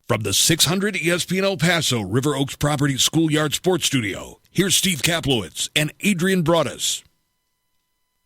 From the 600 ESPN El Paso River Oaks Property Schoolyard Sports Studio, here's Steve Kaplowitz and Adrian Broadus.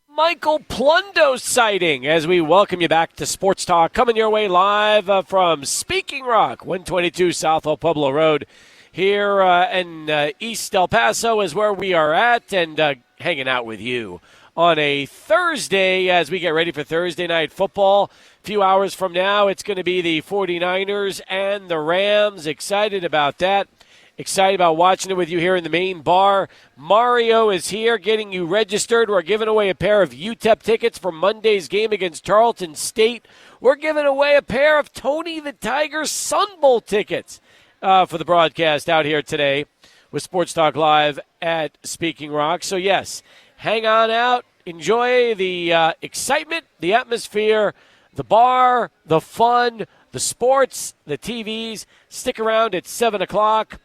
Michael Plundo sighting as we welcome you back to Sports Talk, coming your way live from Speaking Rock, 122 South El Pueblo Road. Here in East El Paso is where we are at, and hanging out with you on a Thursday as we get ready for Thursday night football. A few hours from now, it's going to be the 49ers and the Rams. Excited about that. Excited about watching it with you here in the main bar. Mario is here getting you registered. We're giving away a pair of UTEP tickets for Monday's game against Tarleton State. We're giving away a pair of Tony the Tiger Sun Bowl tickets for the broadcast out here today with Sports Talk Live at Speaking Rock. So, yes, hang on out. Enjoy the excitement, the atmosphere, the bar, the fun, the sports, the TVs. Stick around at 7 o'clock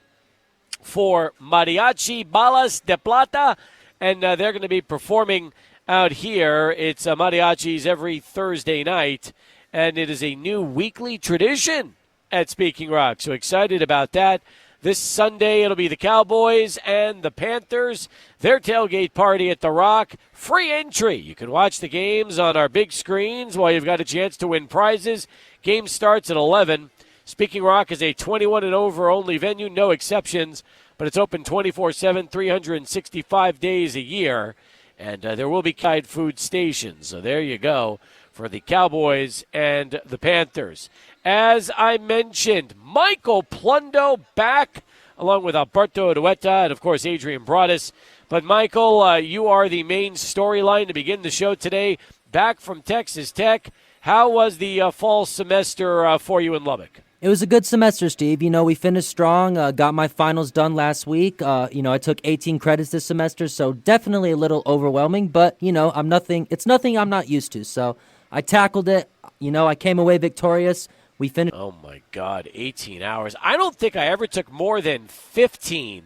for Mariachi Balas de Plata, and they're going to be performing out here. It's mariachis every Thursday night, and it is a new weekly tradition at Speaking Rock. So excited about that. This Sunday, it'll be the Cowboys and the Panthers. Their tailgate party at the Rock. Free entry. You can watch the games on our big screens while you've got a chance to win prizes. Game starts at 11. Speaking Rock is a 21 and over only venue, no exceptions, but it's open 24/7, 365 days a year. And there will be Tide food stations. So there you go for the Cowboys and the Panthers. As I mentioned, Michael Plundo back, along with Alberto Duetta and, of course, Adrian Broadus. But, Michael, you are the main storyline to begin the show today, back from Texas Tech. How was the fall semester for you in Lubbock? It was a good semester, Steve. You know, we finished strong, got my finals done last week. I took 18 credits this semester, so definitely a little overwhelming. But, it's nothing I'm not used to. So I tackled it. I came away victorious. We finished. Oh, my God, 18 hours. I don't think I ever took more than 15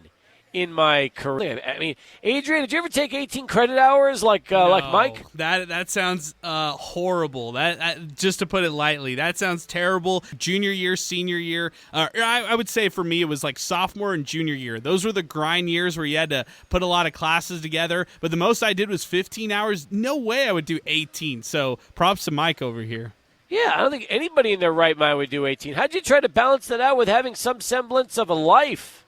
in my career. I mean, Adrian, did you ever take 18 credit hours like Mike? That sounds horrible. That just to put it lightly, that sounds terrible. Junior year, senior year. I would say for me it was like sophomore and junior year. Those were the grind years where you had to put a lot of classes together. But the most I did was 15 hours. No way I would do 18. So props to Mike over here. Yeah, I don't think anybody in their right mind would do 18. How'd you try to balance that out with having some semblance of a life?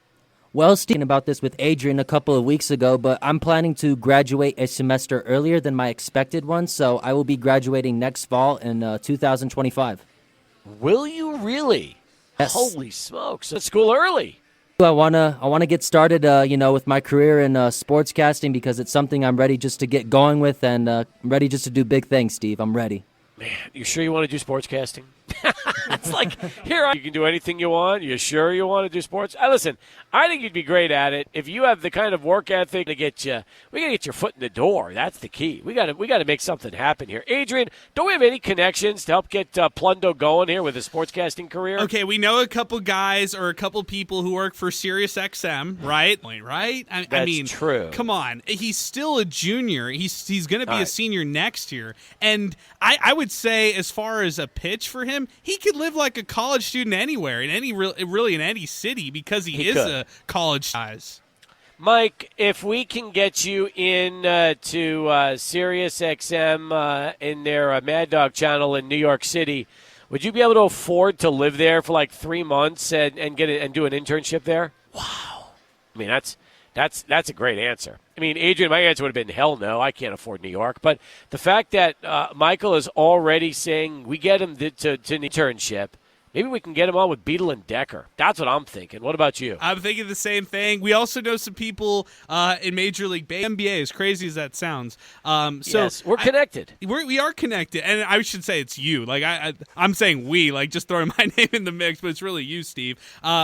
Well, speaking about this with Adrian a couple of weeks ago, but I'm planning to graduate a semester earlier than my expected one, so I will be graduating next fall in 2025. Will you really? Yes. Holy smokes! That's school early. I wanna get started, with my career in sportscasting because it's something I'm ready just to get going with, and I'm ready just to do big things, Steve. I'm ready. Man, you sure you want to do sportscasting? It's like, you can do anything you want. You sure you want to do sports? Listen, I think you'd be great at it if you have the kind of work ethic to get you. We got to get your foot in the door. That's the key. We got to make something happen here. Adrian, don't we have any connections to help get Plundo going here with his sportscasting career? Okay, we know a couple guys or a couple people who work for Sirius XM, right? Right? I mean, true. Come on, he's still a junior. He's going to be a senior next year, and I would say as far as a pitch for him, he could live like a college student anywhere, in any city, because he is a college size. Mike, if we can get you in to Sirius XM in their Mad Dog channel in New York City, would you be able to afford to live there for like 3 months and do an internship there? Wow. I mean, that's a great answer. I mean, Adrian, my answer would have been hell no. I can't afford New York. But the fact that Michael is already saying we get him to an internship, maybe we can get him on with Beadle and Decker. That's what I'm thinking. What about you? I'm thinking the same thing. We also know some people in Major League NBA, as crazy as that sounds. Yes, we're connected. We are connected, and I should say it's you. Like I'm saying we, like just throwing my name in the mix, but it's really you, Steve.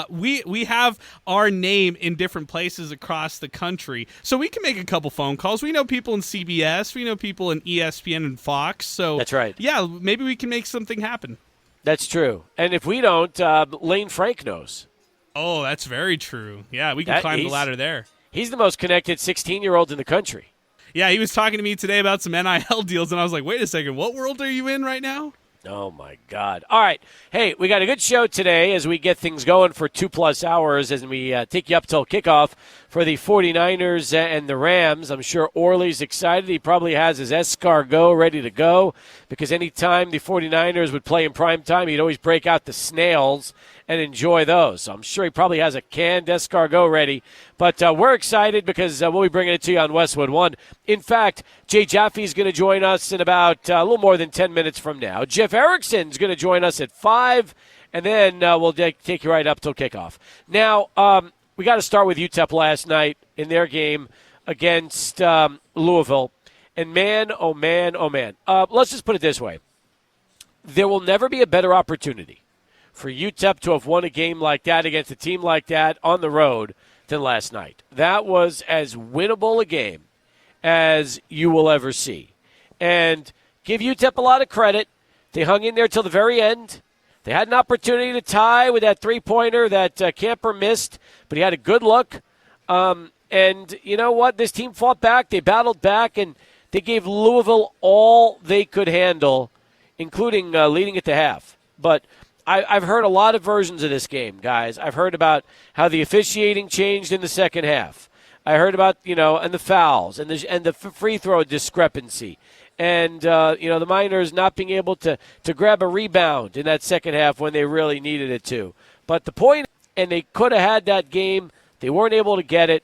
We have our name in different places across the country, so we can make a couple phone calls. We know people in CBS, we know people in ESPN and Fox. So that's right. Yeah, maybe we can make something happen. That's true. And if we don't, Lane Frank knows. Oh, that's very true. Yeah, we can climb the ladder there. He's the most connected 16-year-old in the country. Yeah, he was talking to me today about some NIL deals, and I was like, wait a second, what world are you in right now? Oh, my God. All right. Hey, we got a good show today as we get things going for 2+ hours as we take you up till kickoff for the 49ers and the Rams. I'm sure Orly's excited. He probably has his escargot ready to go because anytime the 49ers would play in prime time, he'd always break out the snails and enjoy those. So I'm sure he probably has a canned escargot ready. But we're excited because we'll be bringing it to you on Westwood One. In fact, Jay Jaffe is going to join us in about a little more than 10 minutes from now. Jeff Erickson's going to join us at 5, and then we'll take you right up till kickoff. Now, we got to start with UTEP last night in their game against Louisville. And man, oh man, oh man. Let's just put it this way. There will never be a better opportunity for UTEP to have won a game like that against a team like that on the road than last night. That was as winnable a game as you will ever see. And give UTEP a lot of credit. They hung in there till the very end. They had an opportunity to tie with that three-pointer that Camper missed, but he had a good look. And you know what? This team fought back. They battled back, and they gave Louisville all they could handle, including leading at the half. But I've heard a lot of versions of this game, guys. I've heard about how the officiating changed in the second half. I heard about, and the fouls and the free throw discrepancy. And, the Miners not being able to grab a rebound in that second half when they really needed it to. But the point, and they could have had that game. They weren't able to get it.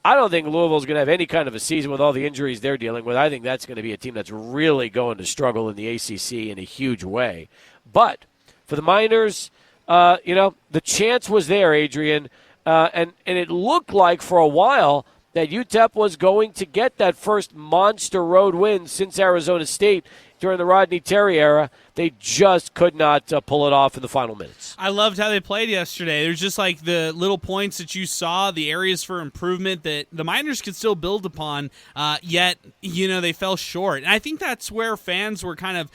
I don't think Louisville's going to have any kind of a season with all the injuries they're dealing with. I think that's going to be a team that's really going to struggle in the ACC in a huge way. But for the Miners, the chance was there, Adrian, and it looked like for a while that UTEP was going to get that first monster road win since Arizona State during the Rodney Terry era. They just could not pull it off in the final minutes. I loved how they played yesterday. There's just like the little points that you saw, the areas for improvement that the Miners could still build upon, yet, they fell short. And I think that's where fans were kind of,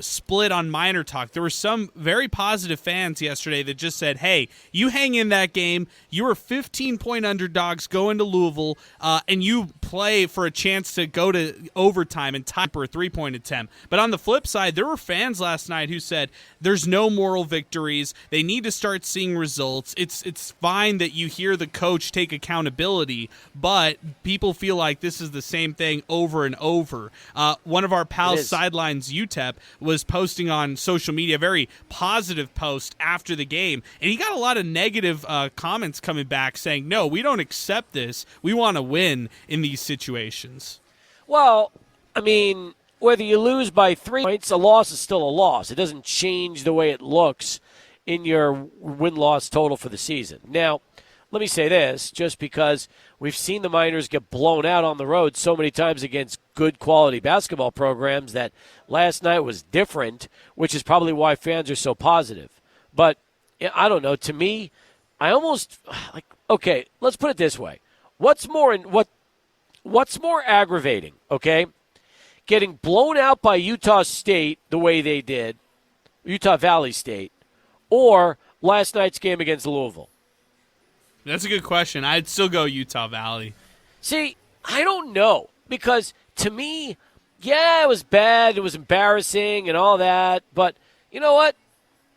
split on Miner talk. There were some very positive fans yesterday that just said, hey, you hang in that game. You were 15-point underdogs going to Louisville, and you play for a chance to go to overtime and tie for a three-point attempt. But on the flip side, there were fans last night who said there's no moral victories. They need to start seeing results. It's fine that you hear the coach take accountability, but people feel like this is the same thing over and over. One of our pals, Sidelines UTEP, was posting on social media a very positive post after the game, and he got a lot of negative comments coming back saying, no, we don't accept this. We want to win in these situations. Well, I mean, whether you lose by 3 points, a loss is still a loss. It doesn't change the way it looks in your win-loss total for the season. Now, let me say this, just because we've seen the Miners get blown out on the road so many times against good quality basketball programs that last night was different, which is probably why fans are so positive. But I don't know. To me, I almost okay, let's put it this way. What's more aggravating, okay? Getting blown out by Utah State the way they did, Utah Valley State, or last night's game against Louisville? That's a good question. I'd still go Utah Valley. See, I don't know, because to me, yeah, it was bad, it was embarrassing and all that, but you know what?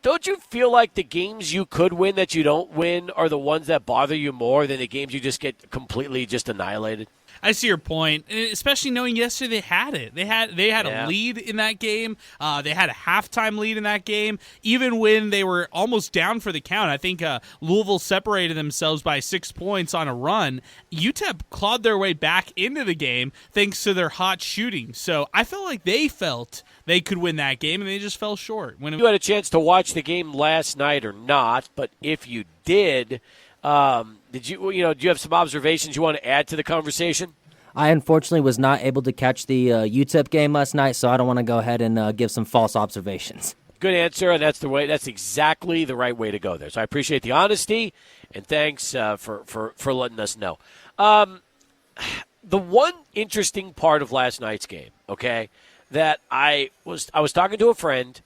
Don't you feel like the games you could win that you don't win are the ones that bother you more than the games you just get completely just annihilated? I see your point, especially knowing yesterday they had it. They had a lead in that game. They had a halftime lead in that game. Even when they were almost down for the count, I think Louisville separated themselves by 6 points on a run. UTEP clawed their way back into the game thanks to their hot shooting. So I felt like they felt they could win that game, and they just fell short. You had a chance to watch the game last night or not, but if you did – do you have some observations you want to add to the conversation? I unfortunately was not able to catch the UTEP game last night, so I don't want to go ahead and give some false observations. Good answer, and that's exactly the right way to go there. So I appreciate the honesty, and thanks for letting us know. The one interesting part of last night's game, okay, that I was talking to a friend,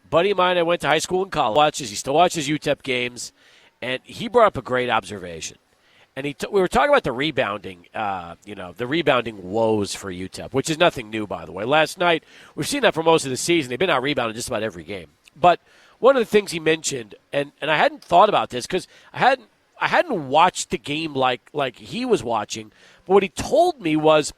buddy of mine I went to high school and college, he still watches UTEP games, and he brought up a great observation. and we were talking about the rebounding, the rebounding woes for UTEP, which is nothing new, by the way. Last night, we've seen that for most of the season. They've been out-rebounded just about every game. But one of the things he mentioned, and I hadn't thought about this because I hadn't watched the game like he was watching, but what he told me was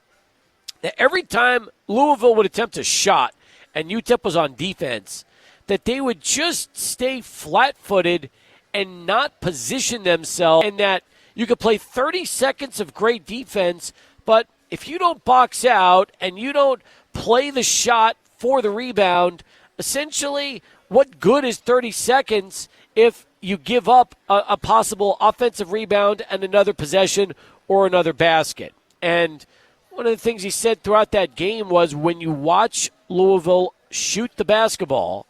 that every time Louisville would attempt a shot and UTEP was on defense, that they would just stay flat-footed and not position themselves, and that you could play 30 seconds of great defense, but if you don't box out and you don't play the shot for the rebound, essentially what good is 30 seconds if you give up a possible offensive rebound and another possession or another basket? And one of the things he said throughout that game was when you watch Louisville shoot the basketball,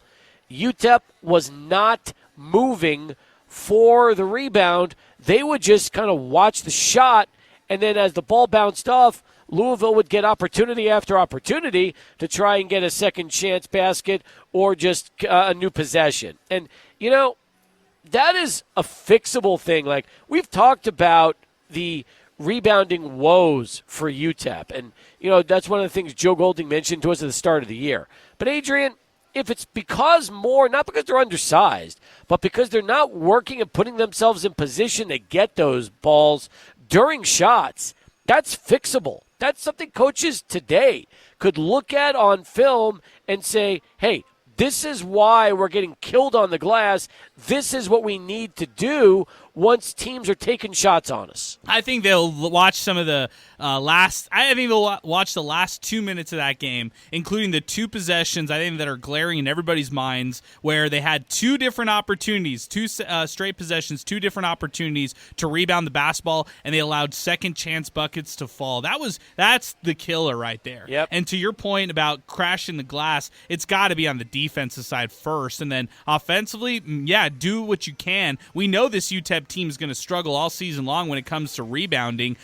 UTEP was not moving for the rebound. They would just kind of watch the shot, and then as the ball bounced off, Louisville would get opportunity after opportunity to try and get a second chance basket or just a new possession. And, that is a fixable thing. Like, we've talked about the rebounding woes for UTEP, and, that's one of the things Joe Golding mentioned to us at the start of the year. But, Adrian, if it's not because they're undersized, but because they're not working and putting themselves in position to get those balls during shots, that's fixable. That's something coaches today could look at on film and say, hey, this is why we're getting killed on the glass. This is what we need to do once teams are taking shots on us. I think they'll watch some of the they'll watch the last 2 minutes of that game, including the two possessions I think that are glaring in everybody's minds, where they had two different opportunities, two straight possessions, two different opportunities to rebound the basketball, and they allowed second chance buckets to fall. That's the killer right there. Yep. And to your point about crashing the glass, it's got to be on the defensive side first, and then offensively, do what you can. We know this UTEP team is going to struggle all season long when it comes to rebounding,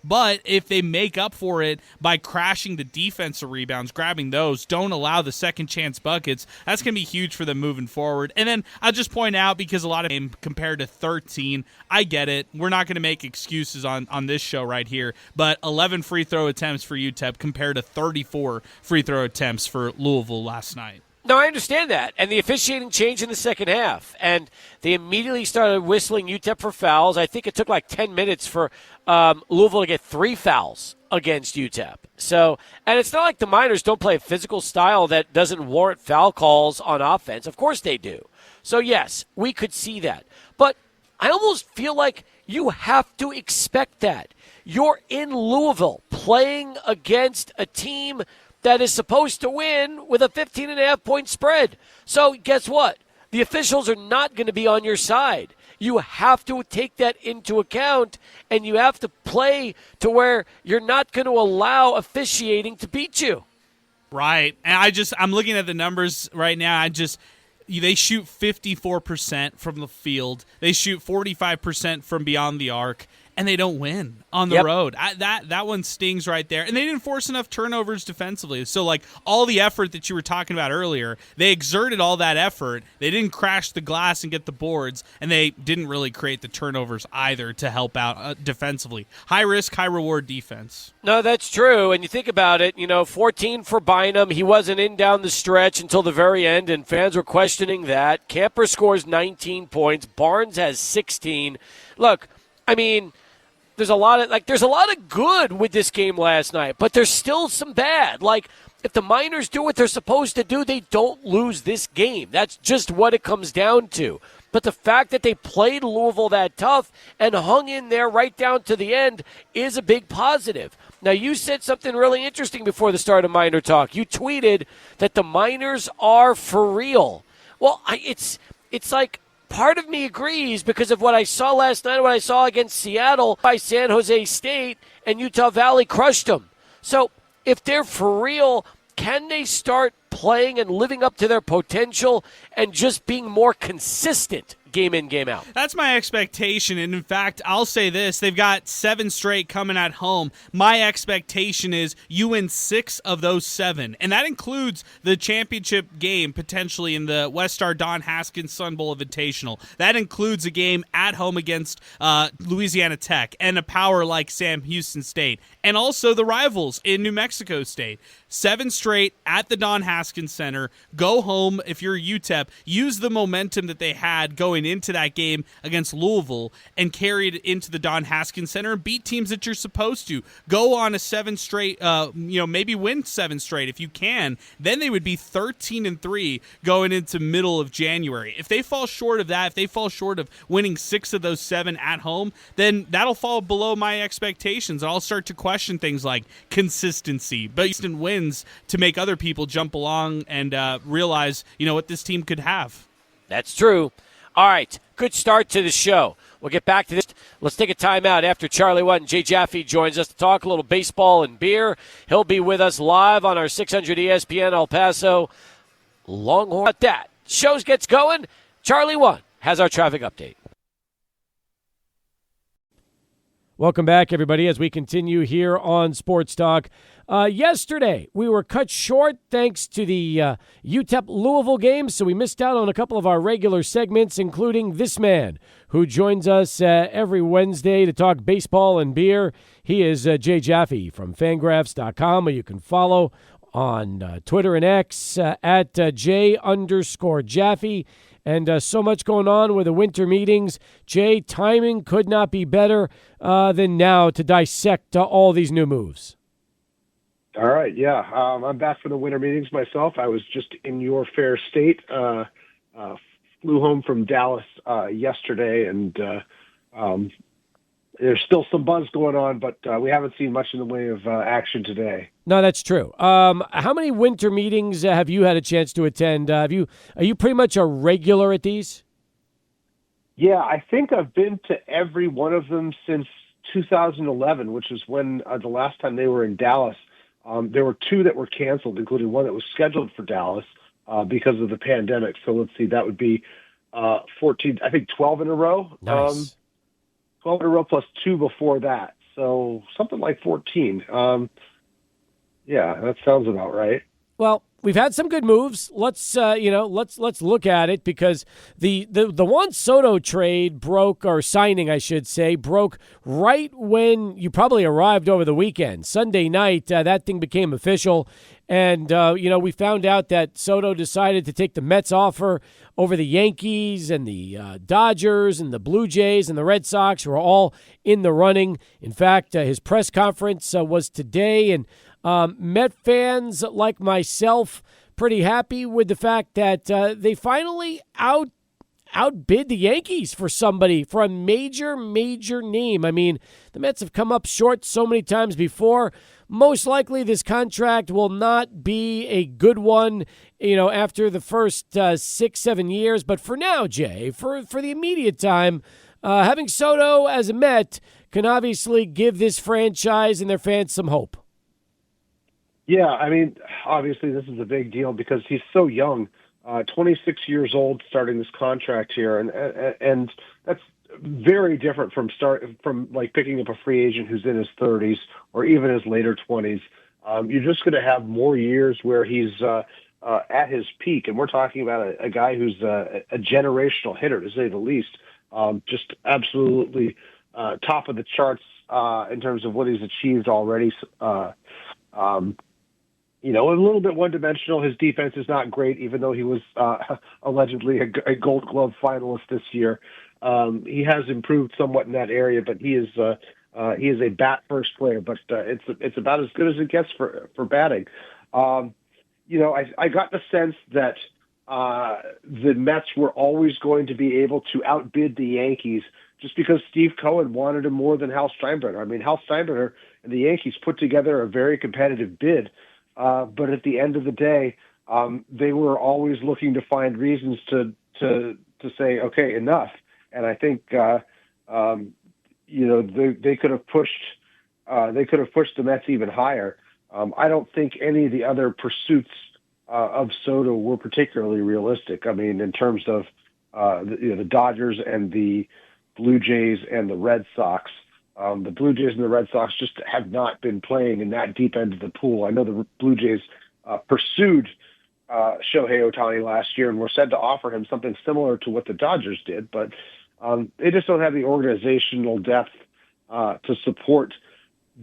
but if they make up for it by crashing the defensive rebounds, grabbing those, don't allow the second chance buckets, that's going to be huge for them moving forward. And then I'll just point out, because a lot of them compared to 13, I get it. We're not going to make excuses on this show right here, but 11 free throw attempts for UTEP compared to 34 free throw attempts for Louisville last night. No, I understand that. And the officiating changed in the second half. And they immediately started whistling UTEP for fouls. I think it took like 10 minutes for Louisville to get 3 fouls against UTEP. So, and it's not like the Miners don't play a physical style that doesn't warrant foul calls on offense. Of course they do. So, yes, we could see that. But I almost feel like you have to expect that. You're in Louisville playing against a team that is supposed to win with a 15.5-point spread. So guess what? The officials are not going to be on your side. You have to take that into account, and you have to play to where you're not going to allow officiating to beat you. Right. And I'm looking at the numbers right now. They shoot 54% from the field. They shoot 45% from beyond the arc. And they don't win on the road. That one stings right there. And they didn't force enough turnovers defensively. So, like, all the effort that you were talking about earlier, they exerted all that effort. They didn't crash the glass and get the boards, and they didn't really create the turnovers either to help out defensively. High risk, high reward defense. No, that's true. And you think about it, 14 for Bynum. He wasn't in down the stretch until the very end, and fans were questioning that. Camper scores 19 points. Barnes has 16. Look, I mean, there's a lot of good with this game last night, but there's still some bad. Like, if the Miners do what they're supposed to do, they don't lose this game. That's just what it comes down to. But the fact that they played Louisville that tough and hung in there right down to the end is a big positive. Now, you said something really interesting before the start of Miner Talk. You tweeted that the Miners are for real. Well, it's like, part of me agrees because of what I saw last night, what I saw against Seattle by San Jose State, and Utah Valley crushed them. So if they're for real, can they start playing and living up to their potential and just being more consistent game in, game out. That's my expectation, and in fact, I'll say this. They've got 7 straight coming at home. My expectation is you win 6 of those 7, and that includes the championship game potentially in the Westar Don Haskins Sun Bowl Invitational. That includes a game at home against Louisiana Tech and a power like Sam Houston State, and also the rivals in New Mexico State. 7 straight at the Don Haskins Center. Go home if you're UTEP. Use the momentum that they had going into that game against Louisville and carry it into the Don Haskins Center and beat teams that you're supposed to. Go on a 7 straight, maybe win 7 straight if you can. Then they would be 13-3 going into middle of January. If they fall short of that, if they fall short of winning 6 of those 7 at home, then that'll fall below my expectations. I'll start to question things like consistency, but Houston wins to make other people jump along and realize, what this team could have. That's true. All right, good start to the show. We'll get back to this. Let's take a timeout after Charlie Watt and Jay Jaffe joins us to talk a little baseball and beer. He'll be with us live on our 600 ESPN El Paso Longhorn. About that, shows gets going. Charlie Watt has our traffic update. Welcome back, everybody, as we continue here on Sports Talk. Yesterday, we were cut short thanks to the UTEP-Louisville game, so we missed out on a couple of our regular segments, including this man, who joins us every Wednesday to talk baseball and beer. He is Jay Jaffe from Fangraphs.com, who you can follow on Twitter and X at J_Jaffe. And so much going on with the winter meetings. Jay, timing could not be better than now to dissect all these new moves. All right, yeah. I'm back for the winter meetings myself. I was just in your fair state. Flew home from Dallas yesterday, and there's still some buzz going on, but we haven't seen much in the way of action today. No, that's true. How many winter meetings have you had a chance to attend? Are you pretty much a regular at these? Yeah, I think I've been to every one of them since 2011, which is when the last time they were in Dallas. There were 2 that were canceled, including one that was scheduled for Dallas because of the pandemic. So let's see, that would be 14, I think 12 in a row. Nice. 12 in a row plus 2 before that. So something like 14. Yeah, that sounds about right. Well, we've had some good moves. Let's look at it, because the Juan Soto trade broke, or signing, I should say, broke right when you probably arrived over the weekend. Sunday night, that thing became official. And, we found out that Soto decided to take the Mets offer over the Yankees and the Dodgers and the Blue Jays and the Red Sox, who are all in the running. In fact, his press conference was today, and Met fans like myself pretty happy with the fact that they finally outbid the Yankees for somebody, for a major name. I mean, the Mets have come up short so many times before. Most likely this contract will not be a good one, after the first 6-7 years. But for now, Jay, for the immediate time, having Soto as a Met can obviously give this franchise and their fans some hope. Yeah, I mean, obviously this is a big deal because he's so young, 26 years old, starting this contract here, and that's very different from picking up a free agent who's in his 30s or even his later 20s. You're just going to have more years where he's at his peak, and we're talking about a guy who's a generational hitter, to say the least. Just absolutely top of the charts in terms of what he's achieved already. A little bit one-dimensional. His defense is not great, even though he was allegedly a Gold Glove finalist this year. He has improved somewhat in that area, but he is a bat-first player. But it's about as good as it gets for batting. I got the sense that the Mets were always going to be able to outbid the Yankees just because Steve Cohen wanted him more than Hal Steinbrenner. I mean, Hal Steinbrenner and the Yankees put together a very competitive bid. But at the end of the day, they were always looking to find reasons to say, okay, enough. And I think they could have pushed the Mets even higher. I don't think any of the other pursuits of Soto were particularly realistic. I mean, in terms of the Dodgers and the Blue Jays and the Red Sox. The Blue Jays and the Red Sox just have not been playing in that deep end of the pool. I know the Blue Jays pursued Shohei Ohtani last year and were said to offer him something similar to what the Dodgers did, but they just don't have the organizational depth to support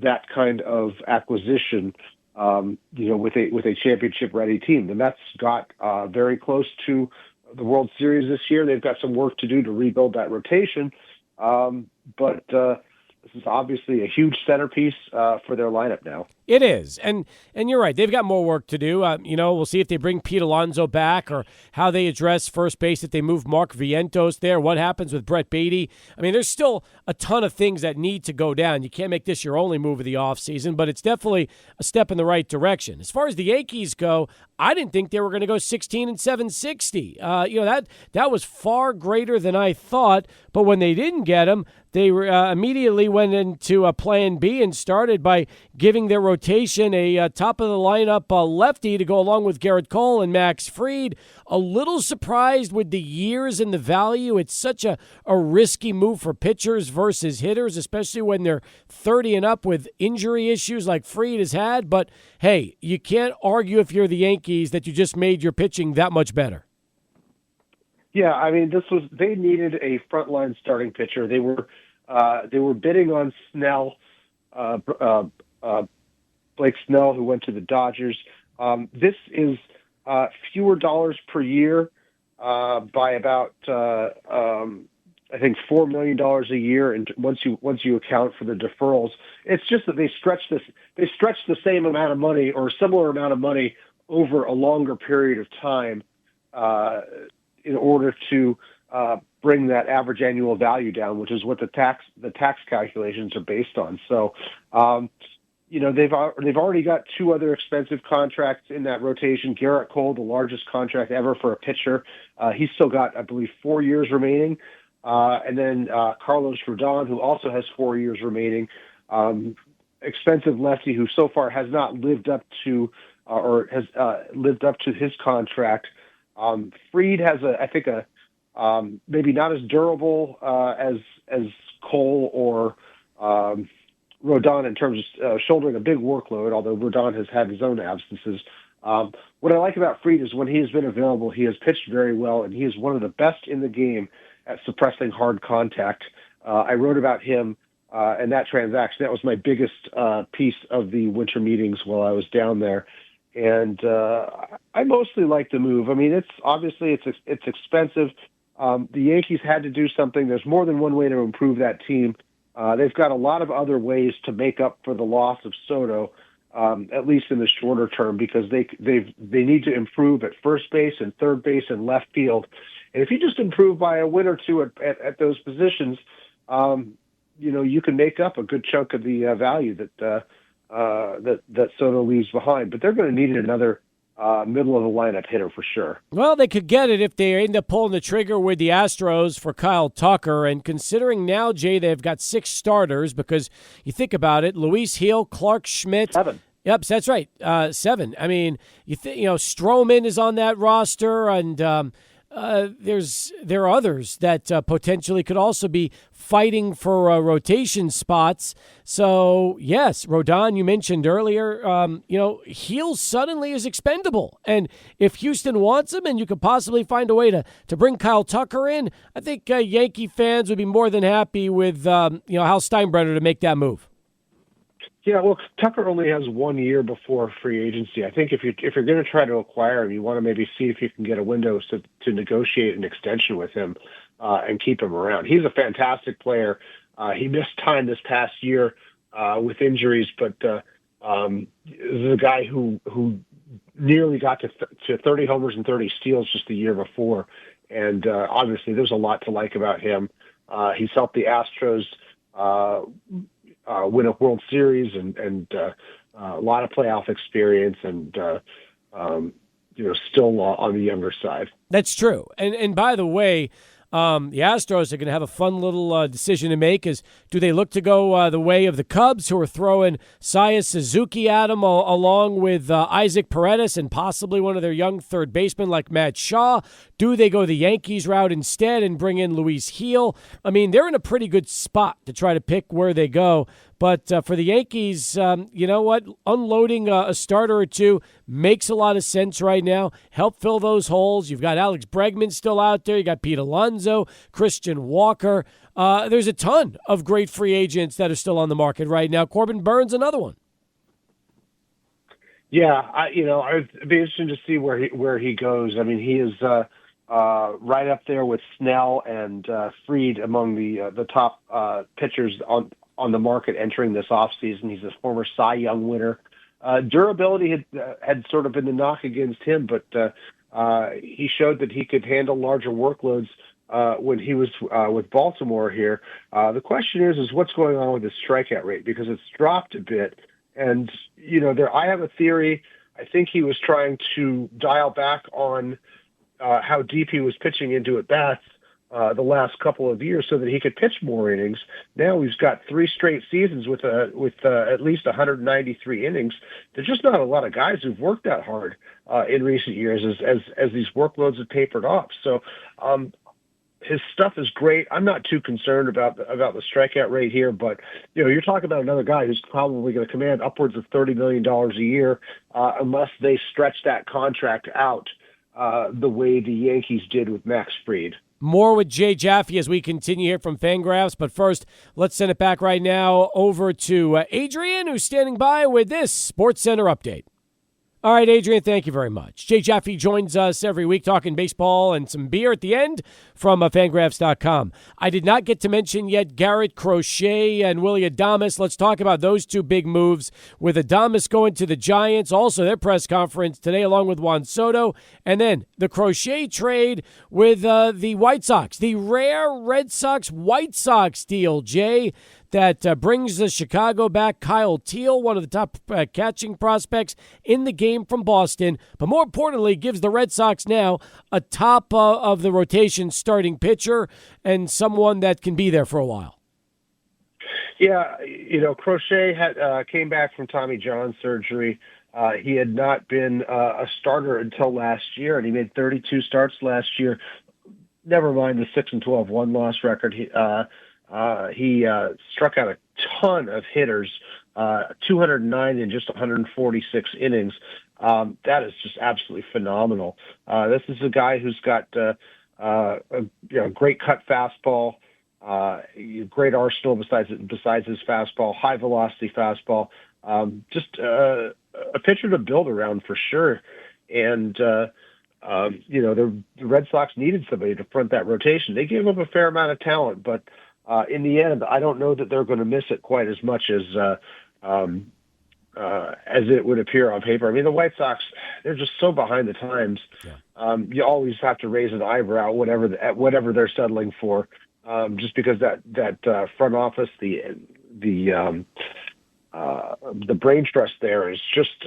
that kind of acquisition. With a championship-ready team. The Mets got very close to the World Series this year. They've got some work to do to rebuild that rotation, but this is obviously a huge centerpiece for their lineup now. It is, and you're right. They've got more work to do. We'll see if they bring Pete Alonso back or how they address first base, if they move Mark Vientos there, what happens with Brett Beatty. I mean, there's still a ton of things that need to go down. You can't make this your only move of the offseason, but it's definitely a step in the right direction. As far as the Yankees go, I didn't think they were going to go 16 and 760. That was far greater than I thought, but when they didn't get him, they immediately went into a plan B and started by giving their rotation a top-of-the-lineup lefty to go along with Garrett Cole and Max Fried. A little surprised with the years and the value. It's such a risky move for pitchers versus hitters, especially when they're 30 and up with injury issues like Fried has had. But, hey, you can't argue if you're the Yankees that you just made your pitching that much better. Yeah, I mean, they needed a frontline starting pitcher. They were bidding on Snell, Blake Snell, who went to the Dodgers. This is fewer dollars per year by about I think $4 million a year, and once you account for the deferrals, it's just that they stretch the same amount of money or a similar amount of money over a longer period of time in order to bring that average annual value down, which is what the tax calculations are based on. So, they've already got two other expensive contracts in that rotation. Garrett Cole, the largest contract ever for a pitcher, he's still got, I believe, 4 years remaining. And then Carlos Rodon, who also has 4 years remaining, expensive lefty who so far has not lived up to his contract. Fried has maybe not as durable as Cole or Rodon in terms of shouldering a big workload, although Rodon has had his own absences. What I like about Fried is when he has been available, he has pitched very well, and he is one of the best in the game at suppressing hard contact. I wrote about him and that transaction. That was my biggest piece of the winter meetings while I was down there. And I mostly like the move. I mean, it's expensive. The Yankees had to do something. There's more than one way to improve that team. They've got a lot of other ways to make up for the loss of Soto, at least in the shorter term, because they need to improve at first base and third base and left field. And if you just improve by a win or two at those positions, you can make up a good chunk of the value that Soto leaves behind. But they're going to need another middle of the lineup hitter for sure. Well, they could get it if they end up pulling the trigger with the Astros for Kyle Tucker. And considering now, Jay, they've got 6 starters, because you think about it, Luis Gil, Clark Schmidt. 7. Yep, that's right. 7. I mean, Stroman is on that roster, and there are others that potentially could also be fighting for rotation spots. So, yes, Rodon, you mentioned earlier, Gil suddenly is expendable. And if Houston wants him and you could possibly find a way to bring Kyle Tucker in, I think Yankee fans would be more than happy with Hal Steinbrenner to make that move. Yeah, well, Tucker only has 1 year before free agency. I think if you're going to try to acquire him, you want to maybe see if you can get a window to negotiate an extension with him and keep him around. He's a fantastic player. He missed time this past year with injuries, but is a guy who nearly got to 30 homers and 30 steals just the year before. And obviously, there's a lot to like about him. He's helped the Astros win a World Series and a lot of playoff experience and, still on the younger side. That's true. And by the way, The Astros are going to have a fun little decision to make. Is do they look to go the way of the Cubs, who are throwing Seiya Suzuki at them, along with Isaac Paredes and possibly one of their young third basemen like Matt Shaw? Do they go the Yankees route instead and bring in Luis Gil? I mean, they're in a pretty good spot to try to pick where they go. But for the Yankees, you know what? Unloading a starter or two makes a lot of sense right now. Help fill those holes. You've got Alex Bregman still out there. You got Pete Alonso, Christian Walker. There's a ton of great free agents that are still on the market right now. Corbin Burns, another one. Yeah, it'd be interesting to see where he goes. I mean, he is right up there with Snell and Fried among the top pitchers on the market entering this offseason. He's a former Cy Young winner. Durability had sort of been the knock against him, but he showed that he could handle larger workloads when he was with Baltimore here. The question is what's going on with his strikeout rate, because it's dropped a bit. And, I have a theory. I think he was trying to dial back on how deep he was pitching into at-bats the last couple of years so that he could pitch more innings. Now he's got 3 straight seasons with at least 193 innings. There's just not a lot of guys who've worked that hard in recent years as these workloads have tapered off. So his stuff is great. I'm not too concerned about the strikeout rate here, but you're talking about another guy who's probably going to command upwards of $30 million a year unless they stretch that contract out the way the Yankees did with Max Fried. More with Jay Jaffe as we continue here from Fangraphs. But first, let's send it back right now over to Adrian, who's standing by with this SportsCenter update. All right, Adrian, thank you very much. Jay Jaffe joins us every week talking baseball and some beer at the end from Fangraphs.com. I did not get to mention yet Garrett Crochet and Willy Adames. Let's talk about those two big moves, with Adames going to the Giants, also their press conference today along with Juan Soto, and then the Crochet trade with the White Sox, the rare Red Sox-White Sox deal, Jay, that brings the Chicago back Kyle Teal, one of the top catching prospects in the game from Boston, but more importantly, gives the Red Sox now a top of the rotation starting pitcher and someone that can be there for a while. Yeah, Crochet came back from Tommy John surgery. He had not been a starter until last year, and he made 32 starts last year. Never mind the 6-12 one-loss record. He struck out a ton of hitters, 209 in just 146 innings. That is just absolutely phenomenal. This is a guy who's got a great cut fastball, great arsenal besides his fastball, high velocity fastball. Just a pitcher to build around for sure. And the Red Sox needed somebody to front that rotation. They gave up a fair amount of talent, but in the end, I don't know that they're going to miss it quite as much as it would appear on paper. I mean, the White Sox, they're just so behind the times. Yeah. You always have to raise an eyebrow at whatever they're settling for, just because that front office, the brain trust there is just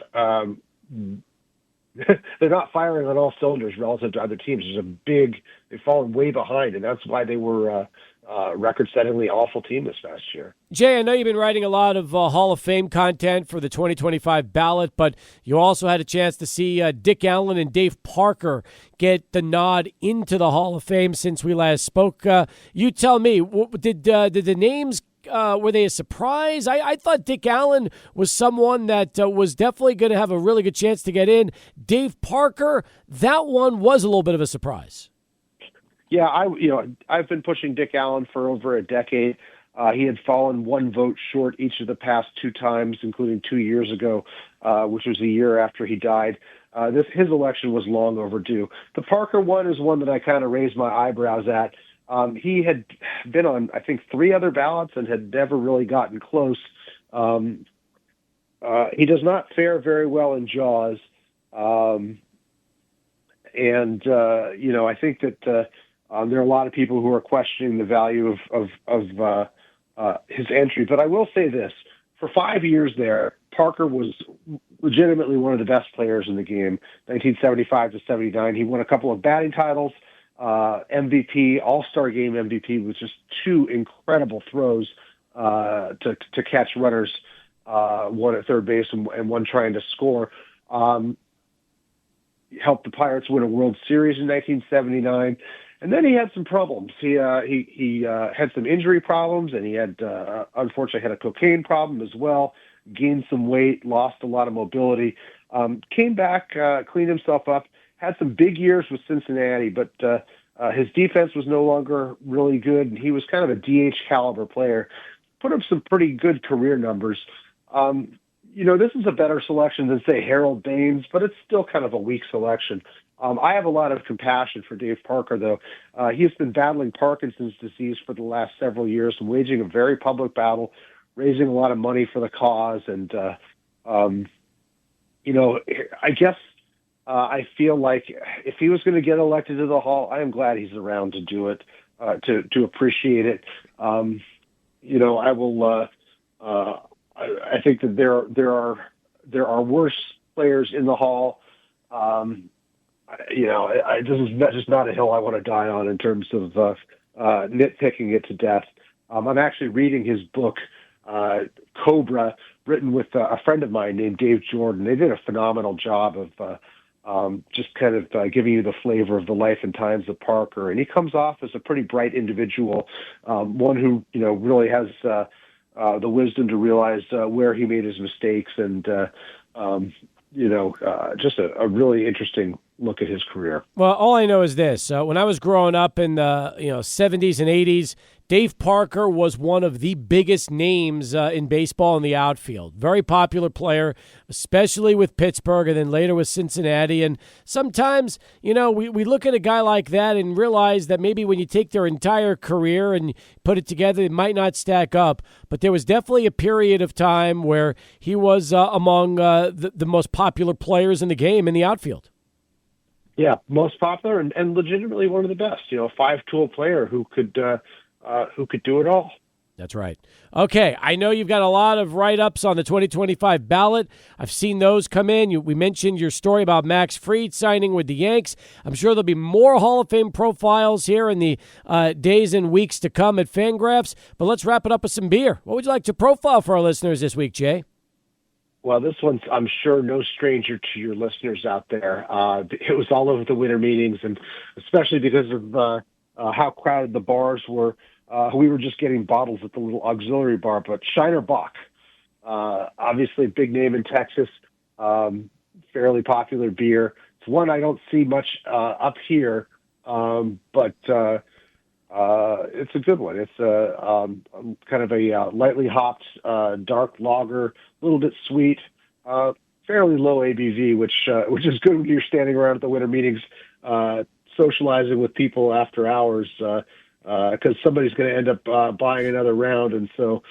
they're not firing on all cylinders relative to other teams. They've fallen way behind, and that's why they were record-settingly awful team this past year. Jay, I know you've been writing a lot of Hall of Fame content for the 2025 ballot, but you also had a chance to see Dick Allen and Dave Parker get the nod into the Hall of Fame since we last spoke. You tell me, did the names were they a surprise? I thought Dick Allen was someone that was definitely going to have a really good chance to get in. Dave Parker, that one was a little bit of a surprise. Yeah, I've been pushing Dick Allen for over a decade. He had fallen one vote short each of the past 2 times, including 2 years ago, which was a year after he died. His election was long overdue. The Parker one is one that I kind of raised my eyebrows at. He had been on, I think, 3 other ballots and had never really gotten close. He does not fare very well in Jaws. I think that there are a lot of people who are questioning the value of his entry. But I will say this. For 5 years there, Parker was legitimately one of the best players in the game, 1975 to 79. He won a couple of batting titles. MVP, All-Star Game MVP, with just two incredible throws to catch runners, one at third base and one trying to score. Helped the Pirates win a World Series in 1979, and then he had some problems. He had some injury problems, and he had unfortunately had a cocaine problem as well. Gained some weight, lost a lot of mobility, came back, cleaned himself up, had some big years with Cincinnati, but his defense was no longer really good, and he was kind of a DH caliber player. Put up some pretty good career numbers. This is a better selection than, say, Harold Baines, but it's still kind of a weak selection. I have a lot of compassion for Dave Parker, though. He has been battling Parkinson's disease for the last several years and waging a very public battle, raising a lot of money for the cause. And, I guess I feel like if he was going to get elected to the Hall, I am glad he's around to do it, to appreciate it. I will. I think that there are worse players in the Hall. This is just not a hill I want to die on in terms of nitpicking it to death. I'm actually reading his book, Cobra, written with a friend of mine named Dave Jordan. They did a phenomenal job of just kind of giving you the flavor of the life and times of Parker. And he comes off as a pretty bright individual, one who, really has the wisdom to realize where he made his mistakes, and just a really interesting look at his career. Well, all I know is this: when I was growing up in the 70s and 80s, Dave Parker was one of the biggest names in baseball in the outfield. Very popular player, especially with Pittsburgh and then later with Cincinnati. And sometimes, we look at a guy like that and realize that maybe when you take their entire career and put it together, it might not stack up. But there was definitely a period of time where he was among the most popular players in the game in the outfield. Yeah, most popular and legitimately one of the best. A five-tool player who could do it all. That's right. Okay, I know you've got a lot of write-ups on the 2025 ballot. I've seen those come in. We mentioned your story about Max Fried signing with the Yanks. I'm sure there'll be more Hall of Fame profiles here in the days and weeks to come at Fangraphs. But let's wrap it up with some beer. What would you like to profile for our listeners this week, Jay? Well, this one's, I'm sure, no stranger to your listeners out there. It was all over the winter meetings, and especially because of how crowded the bars were. We were just getting bottles at the little auxiliary bar, but Shiner Bock, obviously a big name in Texas, fairly popular beer. It's one I don't see much up here, but it's a good one. It's kind of a lightly hopped dark lager, a little bit sweet, fairly low ABV, which is good when you're standing around at the winter meetings socializing with people after hours, because somebody's going to end up buying another round, and so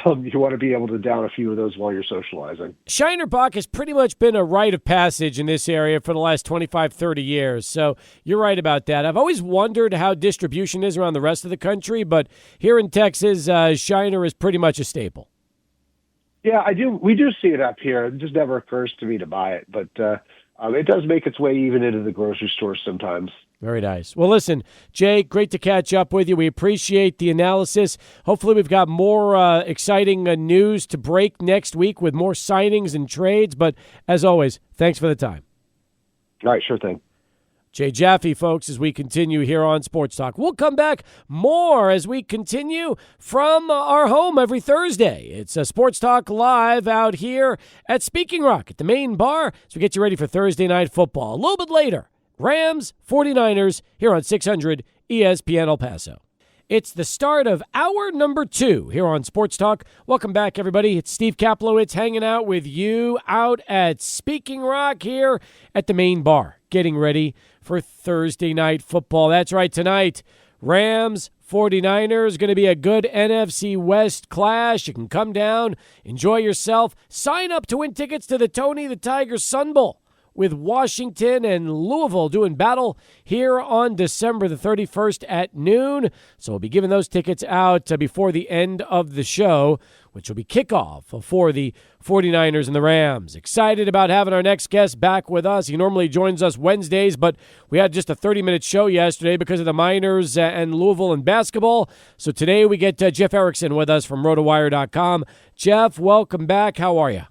you want to be able to down a few of those while you're socializing. Shiner Bock has pretty much been a rite of passage in this area for the last 25, 30 years, so you're right about that. I've always wondered how distribution is around the rest of the country, but here in Texas, Shiner is pretty much a staple. Yeah, I do. We do see it up here. It just never occurs to me to buy it, but it does make its way even into the grocery store sometimes. Very nice. Well, listen, Jay, great to catch up with you. We appreciate the analysis. Hopefully we've got more exciting news to break next week with more signings and trades. But as always, thanks for the time. All right, sure thing. Jay Jaffe, folks, as we continue here on Sports Talk. We'll come back more as we continue from our home every Thursday. It's a Sports Talk Live out here at Speaking Rock at the main bar as we get you ready for Thursday Night Football. A little bit later, Rams, 49ers, here on 600 ESPN El Paso. It's the start of hour number 2 here on Sports Talk. Welcome back, everybody. It's Steve Kaplowitz hanging out with you out at Speaking Rock here at the main bar, getting ready for Thursday Night Football. That's right, tonight, Rams, 49ers, going to be a good NFC West clash. You can come down, enjoy yourself, sign up to win tickets to the Tony the Tiger Sun Bowl. with Washington and Louisville doing battle here on December the 31st at noon. So we'll be giving those tickets out before the end of the show, which will be kickoff for the 49ers and the Rams. Excited about having our next guest back with us. He normally joins us Wednesdays, but we had just a 30-minute show yesterday because of the Miners and Louisville and basketball. So today we get Jeff Erickson with us from RotoWire.com. Jeff, welcome back. How are you?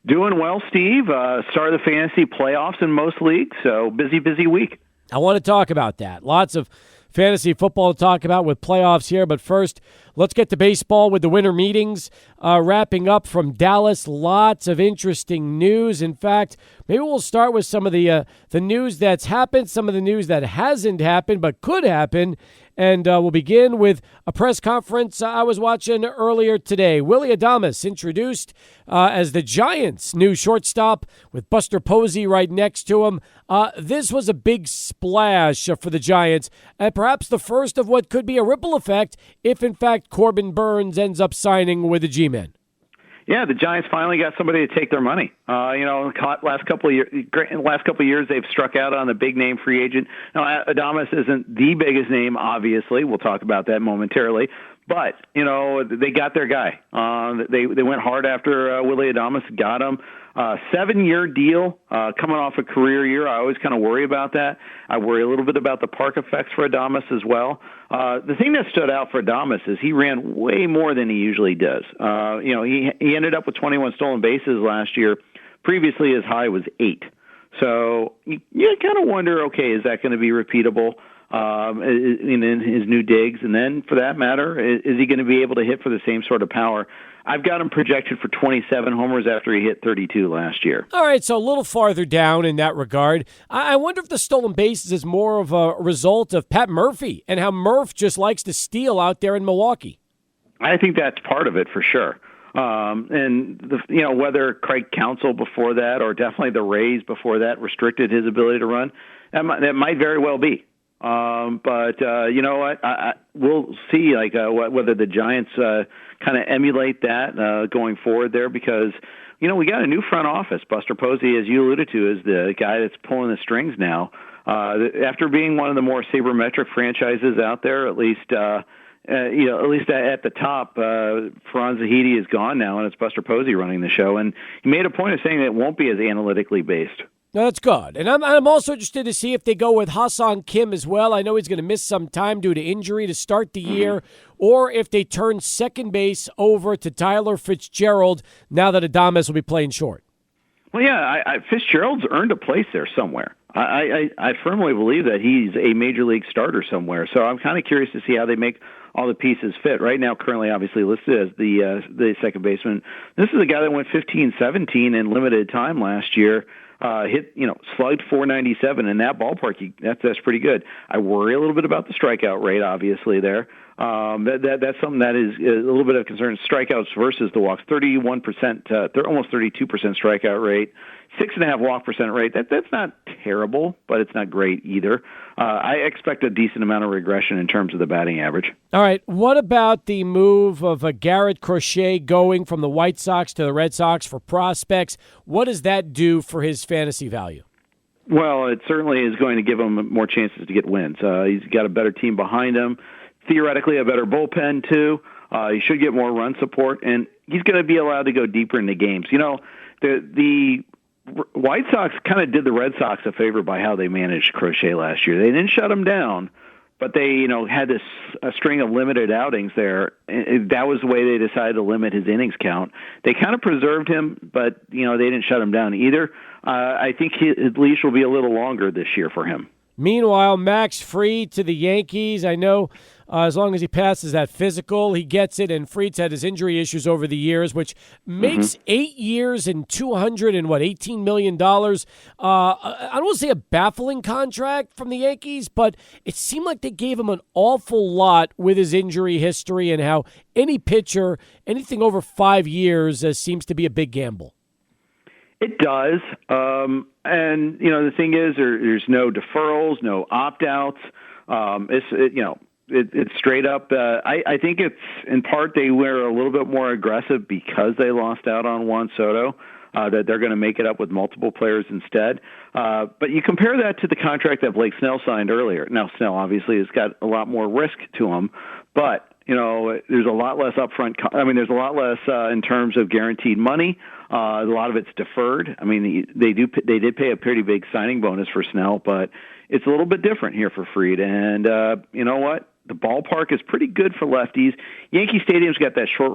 Doing well, Steve. Start of the fantasy playoffs in most leagues, so busy week. I want to talk about that. Lots of fantasy football to talk about with playoffs here, but first, let's get to baseball with the winter meetings wrapping up from Dallas. Lots of interesting news. In fact, maybe we'll start with some of the news that's happened, some of the news that hasn't happened but could happen. And we'll begin with a press conference I was watching earlier today. Willy Adames introduced as the Giants' new shortstop with Buster Posey right next to him. This was a big splash for the Giants, and perhaps the first of what could be a ripple effect if, in fact, Corbin Burns ends up signing with the G-Men. Yeah, the Giants finally got somebody to take their money. Last couple of years, they've struck out on a big name free agent. Now, Adames isn't the biggest name, obviously. We'll talk about that momentarily. But they got their guy. They went hard after Willy Adames, got him. 7-year deal coming off a career year. I always kind of worry about that. I worry a little bit about the park effects for Adames as well. The thing that stood out for Adames is he ran way more than he usually does. He ended up with 21 stolen bases last year. Previously, his high was 8. So you kind of wonder, okay, is that going to be repeatable in his new digs? And then, for that matter, is he going to be able to hit for the same sort of power? I've got him projected for 27 homers after he hit 32 last year. All right, so a little farther down in that regard. I wonder if the stolen bases is more of a result of Pat Murphy and how Murph just likes to steal out there in Milwaukee. I think that's part of it for sure. Whether Craig Counsell before that or definitely the Rays before that restricted his ability to run, that might very well be. But you know what? We'll see whether the Giants kind of emulate that going forward there, because we got a new front office. Buster Posey, as you alluded to, is the guy that's pulling the strings now. After being one of the more sabermetric franchises out there, at least at the top, Faran Zahidi is gone now, and it's Buster Posey running the show. And he made a point of saying that it won't be as analytically based. No, that's good. And I'm also interested to see if they go with Hassan Kim as well. I know he's going to miss some time due to injury to start the year, or if they turn second base over to Tyler Fitzgerald now that Adames will be playing short. Well, yeah, Fitzgerald's earned a place there somewhere. I firmly believe that he's a major league starter somewhere. So I'm kind of curious to see how they make all the pieces fit. Right now, currently obviously listed as the second baseman. This is a guy that went 15-17 in limited time last year. Slugged 497 in that ballpark. That's pretty good. I worry a little bit about the strikeout rate, obviously there. That's something that is a little bit of concern. Strikeouts versus the walks, 31%, almost 32% strikeout rate, 6.5 walk percent rate. That's not terrible, but it's not great either. I expect a decent amount of regression in terms of the batting average. All right. What about the move of Garrett Crochet going from the White Sox to the Red Sox for prospects? What does that do for his fantasy value? Well, it certainly is going to give him more chances to get wins. He's got a better team behind him. Theoretically, a better bullpen, too. He should get more run support, and he's going to be allowed to go deeper into games. The White Sox kind of did the Red Sox a favor by how they managed Crochet last year. They didn't shut him down, but they had a string of limited outings there. That was the way they decided to limit his innings count. They kind of preserved him, but they didn't shut him down either. I think his leash will be a little longer this year for him. Meanwhile, Max Fried to the Yankees. I know as long as he passes that physical, he gets it. And Fried's had his injury issues over the years, which makes 8 years and $18 million. I don't want to say a baffling contract from the Yankees, but it seemed like they gave him an awful lot with his injury history and how any pitcher, anything over 5 years, seems to be a big gamble. It does. And the thing is, there's no deferrals, no opt-outs. It's straight up. I think it's in part they were a little bit more aggressive because they lost out on Juan Soto. that they're going to make it up with multiple players instead. But you compare that to the contract that Blake Snell signed earlier. Now, Snell obviously has got a lot more risk to him, but there's a lot less upfront. There's a lot less in terms of guaranteed money. A lot of it's deferred. I mean, they did pay a pretty big signing bonus for Snell, but it's a little bit different here for Fried. And you know what? The ballpark is pretty good for lefties. Yankee Stadium's got that short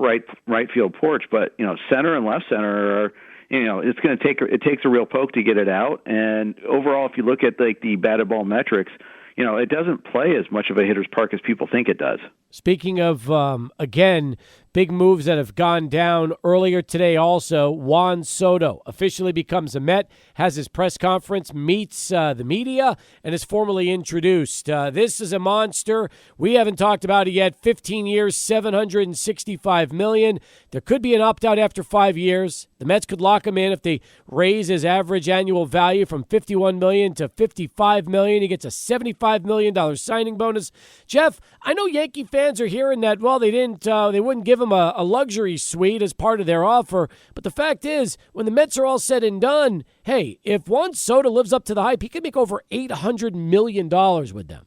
right field porch, but center and left center are. It takes a real poke to get it out. And overall, if you look at the batted ball metrics, it doesn't play as much of a hitter's park as people think it does. Speaking of, again, big moves that have gone down earlier today also, Juan Soto officially becomes a Met, has his press conference, meets the media, and is formally introduced. This is a monster. We haven't talked about it yet. 15 years, $765 million. There could be an opt-out after 5 years. The Mets could lock him in if they raise his average annual value from $51 million to $55 million. He gets a $75 million signing bonus. Jeff, I know Yankee fans are hearing that, well, they wouldn't give him a luxury suite as part of their offer. But the fact is, when the Mets are all said and done, hey, if Juan Soto lives up to the hype, he could make over $800 million with them.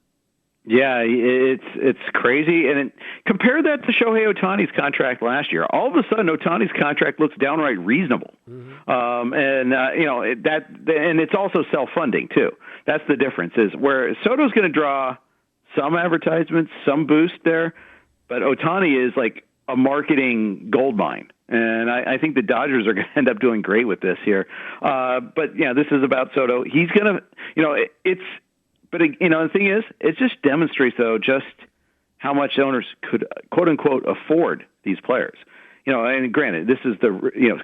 Yeah, it's crazy. And compare that to Shohei Ohtani's contract last year. All of a sudden, Ohtani's contract looks downright reasonable. Mm-hmm. And it's also self-funding too. That's the difference. Is where Soto's going to draw some advertisements, some boost there, but Ohtani is like a marketing goldmine. And I think the Dodgers are going to end up doing great with this here. But this is about Soto. He's going to, But the thing is, it just demonstrates though just how much owners could quote unquote afford these players. And granted, this is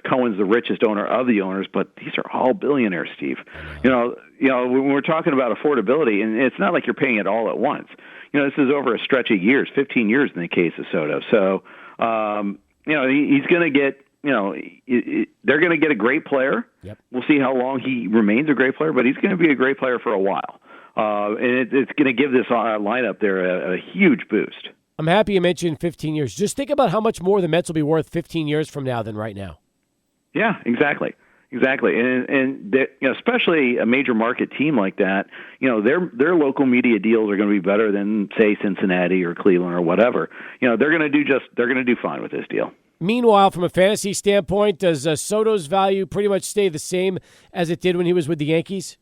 Cohen's the richest owner of the owners, but these are all billionaires, Steve. When we're talking about affordability, and it's not like you're paying it all at once. This is over a stretch of years, 15 years in the case of Soto. So, he's going to get. They're going to get a great player. Yep. We'll see how long he remains a great player, but he's going to be a great player for a while. And it's going to give this lineup there a huge boost. I'm happy you mentioned 15 years. Just think about how much more the Mets will be worth 15 years from now than right now. Yeah, exactly. And especially a major market team like that, their local media deals are going to be better than, say, Cincinnati or Cleveland or whatever. They're going to do fine with this deal. Meanwhile, from a fantasy standpoint, does Soto's value pretty much stay the same as it did when he was with the Yankees?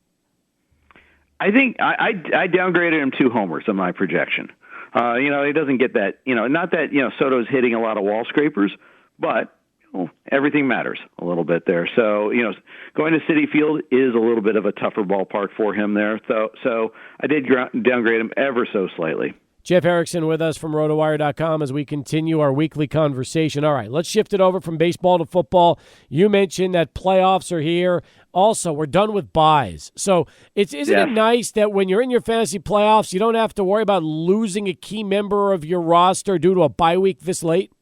I think I downgraded him 2 homers on my projection. He doesn't get that, not that, Soto's hitting a lot of wall scrapers, but everything matters a little bit there. So, going to Citi Field is a little bit of a tougher ballpark for him there. So I did downgrade him ever so slightly. Jeff Erickson with us from RotoWire.com as we continue our weekly conversation. All right, let's shift it over from baseball to football. You mentioned that playoffs are here. Also, we're done with buys. So isn't it nice that when you're in your fantasy playoffs, you don't have to worry about losing a key member of your roster due to a bye week this late?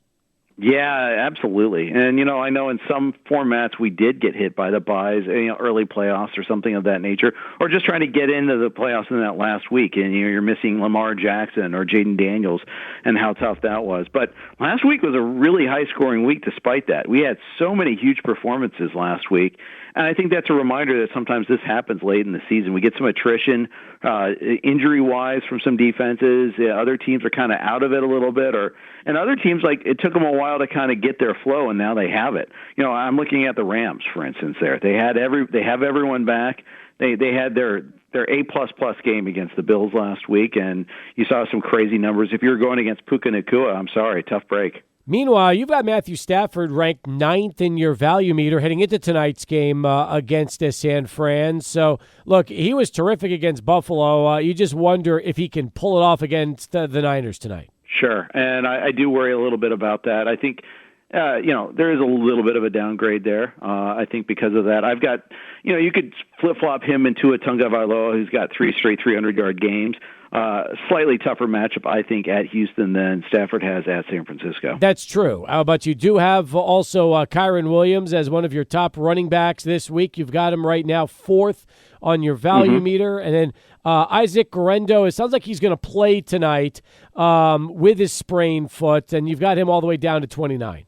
Yeah, absolutely. And, I know in some formats we did get hit by the buys, early playoffs or something of that nature, or just trying to get into the playoffs in that last week. And, you're missing Lamar Jackson or Jaden Daniels and how tough that was. But last week was a really high-scoring week despite that. We had so many huge performances last week. And I think that's a reminder that sometimes this happens late in the season. We get some attrition, injury-wise from some defenses. Other teams are kind of out of it a little bit, and other teams, like, it took them a while to kind of get their flow, and now they have it. I'm looking at the Rams, for instance. There, they have everyone back. They had their A++ game against the Bills last week, and you saw some crazy numbers. If you're going against Puka Nacua, I'm sorry, tough break. Meanwhile, you've got Matthew Stafford ranked 9th in your value meter heading into tonight's game against San Fran. So, look, he was terrific against Buffalo. You just wonder if he can pull it off against the Niners tonight. Sure, and I do worry a little bit about that. I think, there is a little bit of a downgrade there. I think because of that. I've got, you could flip-flop him into a Tagovailoa who's got 3 straight 300-yard games. Slightly tougher matchup, I think, at Houston than Stafford has at San Francisco. That's true. But you do have also Kyren Williams as one of your top running backs this week. You've got him right now 4th on your value meter. And then Isaac Guerrero, it sounds like he's going to play tonight with his sprained foot, and you've got him all the way down to 29.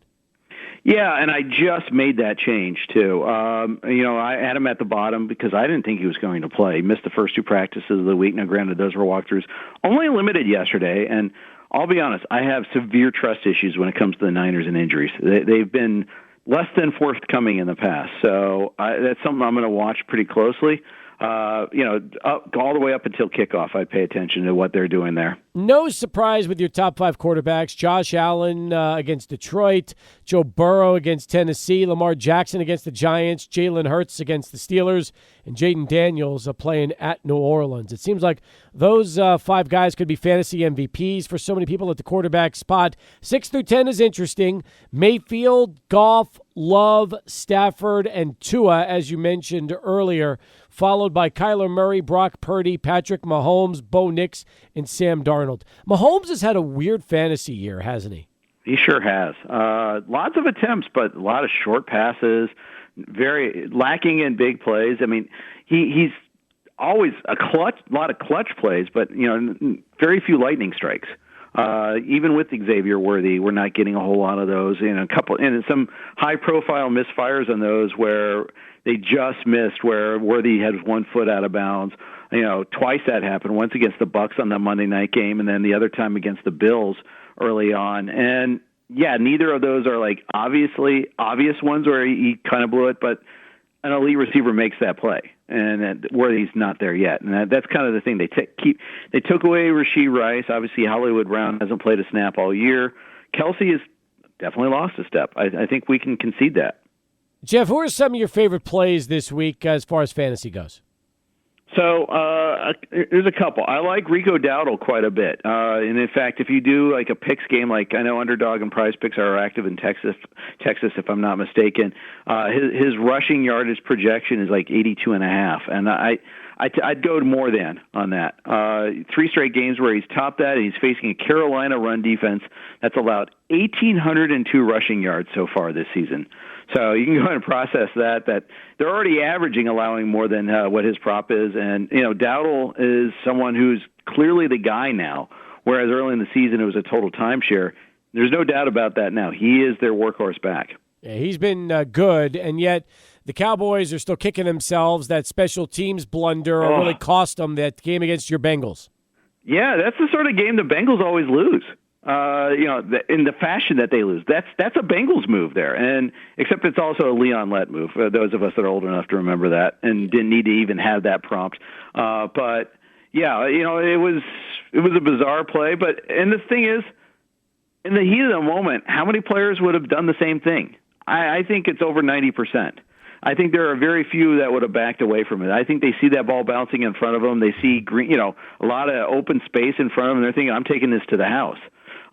Yeah, and I just made that change, too. I had him at the bottom because I didn't think he was going to play. He missed the first two practices of the week. Now, granted, those were walkthroughs. Only limited yesterday, and I'll be honest, I have severe trust issues when it comes to the Niners and injuries. They've been less than forthcoming in the past, so that's something I'm going to watch pretty closely. All the way up until kickoff, I pay attention to what they're doing there. No surprise with your top 5 quarterbacks. Josh Allen against Detroit, Joe Burrow against Tennessee, Lamar Jackson against the Giants, Jalen Hurts against the Steelers, and Jaden Daniels playing at New Orleans. It seems like those 5 guys could be fantasy MVPs for so many people at the quarterback spot. 6 through 10 is interesting. Mayfield, Goff, Love, Stafford, and Tua, as you mentioned earlier, followed by Kyler Murray, Brock Purdy, Patrick Mahomes, Bo Nix, and Sam Darnold. Mahomes has had a weird fantasy year, hasn't he? He sure has. Lots of attempts, but a lot of short passes, very lacking in big plays. I mean, he's always a lot of clutch plays, but very few lightning strikes. Even with Xavier Worthy, we're not getting a whole lot of those. And some high-profile misfires on those where they just missed, where Worthy had one foot out of bounds. Twice that happened. Once against the Bucks on that Monday night game, and then the other time against the Bills early on. And yeah, neither of those are like obvious ones where he kind of blew it, but an elite receiver makes that play, and Worthy's not there yet. And that's kind of the thing. They took away Rashee Rice. Obviously, Hollywood Brown hasn't played a snap all year. Kelsey has definitely lost a step. I think we can concede that. Jeff, who are some of your favorite plays this week as far as fantasy goes? So there's a couple. I like Rico Dowdle quite a bit. And in fact, if you do like a picks game, like I know Underdog and Prize Picks are active in Texas, if I'm not mistaken, his rushing yardage projection is like 82.5, and I'd go more than on that. 3 straight games where he's topped that, and he's facing a Carolina run defense that's allowed 1,802 rushing yards so far this season. So you can go ahead and process that they're already allowing more than what his prop is. And, Dowdle is someone who's clearly the guy now, whereas early in the season it was a total timeshare. There's no doubt about that now. He is their workhorse back. Yeah, he's been good, and yet the Cowboys are still kicking themselves. That special teams blunder really cost them that game against your Bengals. Yeah, that's the sort of game the Bengals always lose. In the fashion that they lose. That's a Bengals move there, and except it's also a Leon Lett move. Those of us that are old enough to remember that, and didn't need to even have that prompt. But yeah, it was a bizarre play. And the thing is, in the heat of the moment, how many players would have done the same thing? I think it's over 90%. I think there are very few that would have backed away from it. I think they see that ball bouncing in front of them. They see a lot of open space in front of them. And they're thinking, I'm taking this to the house.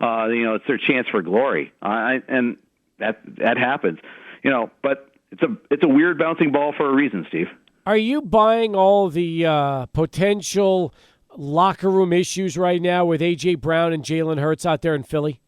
It's their chance for glory, and that happens. But it's a weird bouncing ball for a reason, Steve. Are you buying all the potential locker room issues right now with A.J. Brown and Jalen Hurts out there in Philly?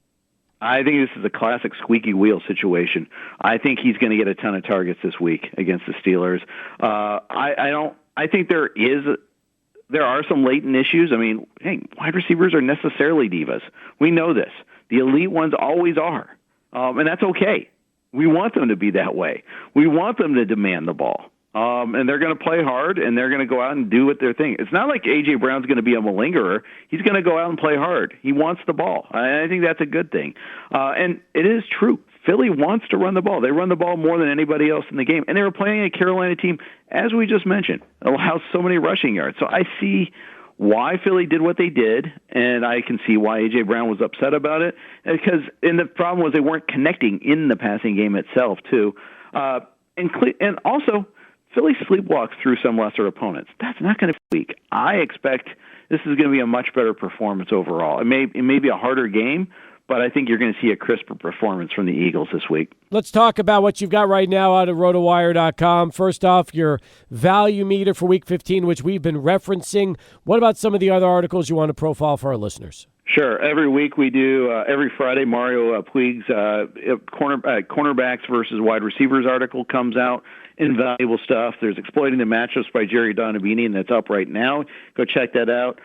I think this is a classic squeaky wheel situation. I think he's going to get a ton of targets this week against the Steelers. I think there are some latent issues. I mean, hey, wide receivers are necessarily divas. We know this. The elite ones always are, and that's okay. We want them to be that way. We want them to demand the ball, and they're going to play hard, and they're going to go out and do what they're thinking. It's not like A.J. Brown's going to be a malingerer. He's going to go out and play hard. He wants the ball. I think that's a good thing, and it is true. Philly wants to run the ball. They run the ball more than anybody else in the game. And they were playing a Carolina team, as we just mentioned, allows so many rushing yards. So I see why Philly did what they did, and I can see why A.J. Brown was upset about it. And the problem was they weren't connecting in the passing game itself, too. And also, Philly sleepwalks through some lesser opponents. That's not going to be weak. I expect this is going to be a much better performance overall. It may be a harder game, but I think you're going to see a crisper performance from the Eagles this week. Let's talk about what you've got right now out of rotowire.com. First off, your value meter for Week 15, which we've been referencing. What about some of the other articles you want to profile for our listeners? Sure. Every week we do, every Friday, Mario Puig's cornerbacks versus wide receivers article comes out. Invaluable stuff. There's Exploiting the Matchups by Jerry Donabini, and that's up right now. Go check that out.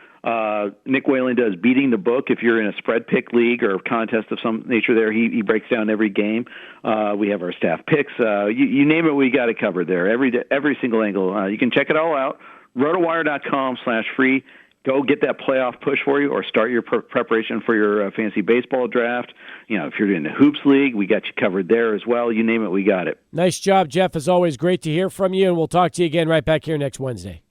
Nick Whalen does Beating the Book. If you're in a spread pick league or contest of some nature there, he breaks down every game. We have our staff picks. You name it, we got it covered there. Every single angle. You can check it all out. rotowire.com/free. Go get that playoff push for you, or start your preparation for your fantasy baseball draft. If you're in the Hoops League, we got you covered there as well. You name it, we got it. Nice job, Jeff. As always, great to hear from you, and we'll talk to you again right back here next Wednesday.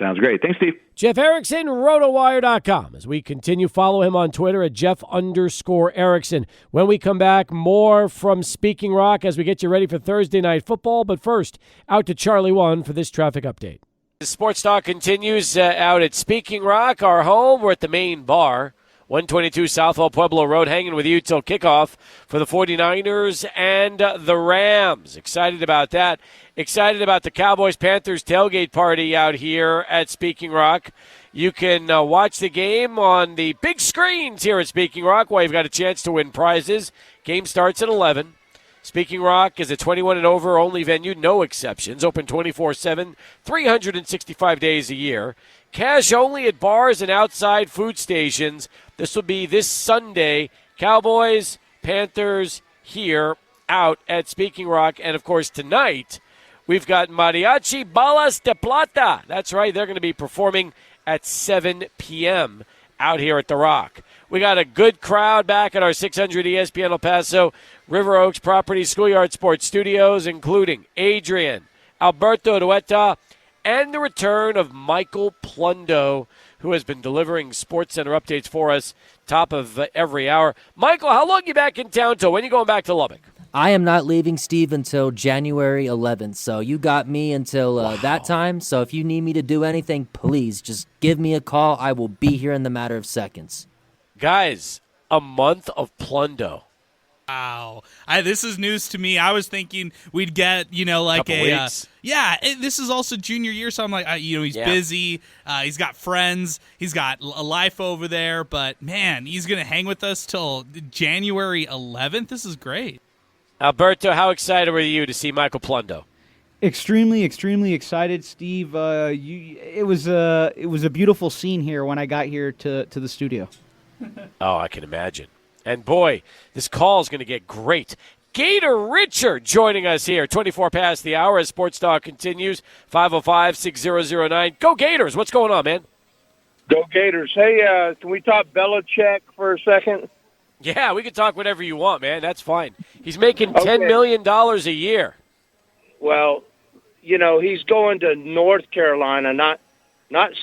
Sounds great. Thanks, Steve. Jeff Erickson, rotowire.com. As we continue, follow him on Twitter at Jeff_Erickson. When we come back, more from Speaking Rock as we get you ready for Thursday Night Football. But first, out to Charlie 1 for this traffic update. The Sports Talk continues out at Speaking Rock, our home. We're at the main bar, 122 South El Pueblo Road, hanging with you till kickoff for the 49ers and the Rams. Excited about that. Excited about the Cowboys-Panthers tailgate party out here at Speaking Rock. You can watch the game on the big screens here at Speaking Rock while you've got a chance to win prizes. Game starts at 11. Speaking Rock is a 21 and over only venue, no exceptions. Open 24/7, 365 days a year. Cash only at bars and outside food stations. This will be this Sunday. Cowboys, Panthers here out at Speaking Rock. And, of course, tonight we've got Mariachi Balas de Plata. That's right, they're going to be performing at 7 p.m. out here at The Rock. We got a good crowd back at our 600 ESPN El Paso River Oaks Property Schoolyard Sports Studios, including Adrian, Alberto Dueta, and the return of Michael Plundo, who has been delivering Sports Center updates for us top of every hour. Michael, how long are you back in town till? When are you going back to Lubbock? I am not leaving, Steve, until January 11th, so you got me until that time. So if you need me to do anything, please just give me a call. I will be here in the matter of seconds. Guys, A month of Plundo. Wow. This is news to me. I was thinking we'd get, like Couple weeks. This is also junior year, so I'm like, he's busy. He's got friends. He's got a life over there. But, man, he's going to hang with us till January 11th. This is great. Alberto, how excited were you to see Michael Plundo? Extremely, extremely excited, Steve. It was a beautiful scene here when I got here to the studio. Oh, I can imagine. And, boy, this call is going to get great. Gator Richard joining us here, 24 past the hour as Sports Talk continues, 505-6009. Go Gators. What's going on, man? Go Gators. Hey, can we talk Belichick for a second? Yeah, we can talk whatever you want, man. That's fine. He's making $10 million a year. Well, he's going to North Carolina, not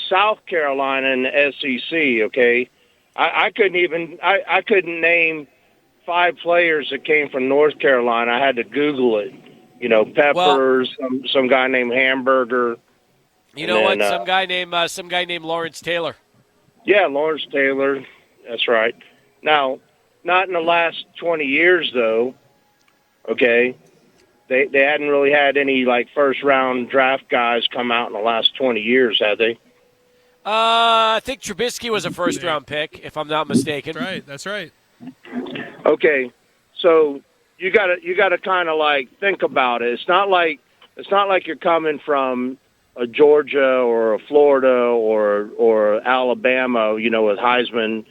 South Carolina in the SEC, okay? I couldn't name 5 players that came from North Carolina. I had to Google it. Peppers, some guy named Hamburger. You know what? Some guy named Lawrence Taylor. Yeah, Lawrence Taylor. That's right. Now, not in the last 20 years though. Okay, they hadn't really had any first round draft guys come out in the last 20 years, had they? I think Trubisky was a first-round pick, if I'm not mistaken. That's right. Okay, so you gotta kind of think about it. It's not like you're coming from a Georgia or a Florida or Alabama, with Heisman,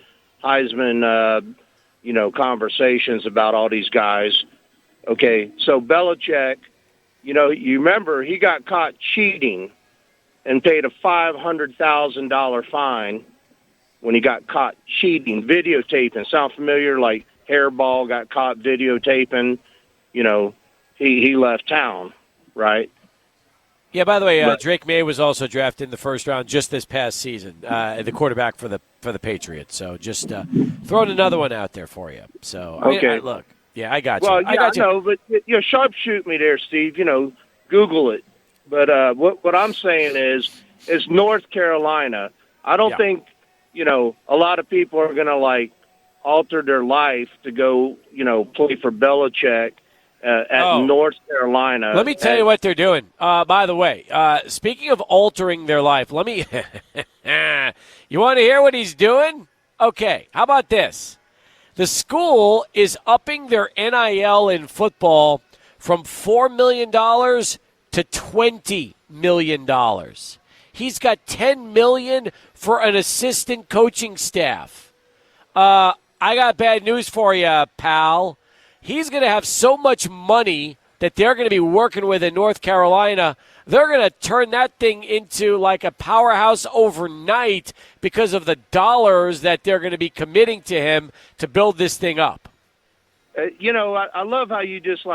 conversations about all these guys. Okay, so Belichick, you remember he got caught cheating and paid a $500,000 fine when he got caught cheating, videotaping. Sound familiar? Like Hairball got caught videotaping. He left town, right? Yeah. By the way, Drake May was also drafted in the first round just this past season, the quarterback for the Patriots. So just throwing another one out there for you. So okay, look, yeah, I got you. Well, yeah, I got you. No, but sharpshoot me there, Steve. Google it. But what I'm saying is North Carolina. I don't think a lot of people are going to alter their life to go play for Belichick at North Carolina. Let me tell you what they're doing. By the way, speaking of altering their life, let me. You want to hear what he's doing? Okay, how about this? The school is upping their NIL in football from $4 million to $20 million. He's got $10 million for an assistant coaching staff. I got bad news for you, pal. He's going to have so much money that they're going to be working with in North Carolina. They're going to turn that thing into like a powerhouse overnight because of the dollars that they're going to be committing to him to build this thing up. I love how you just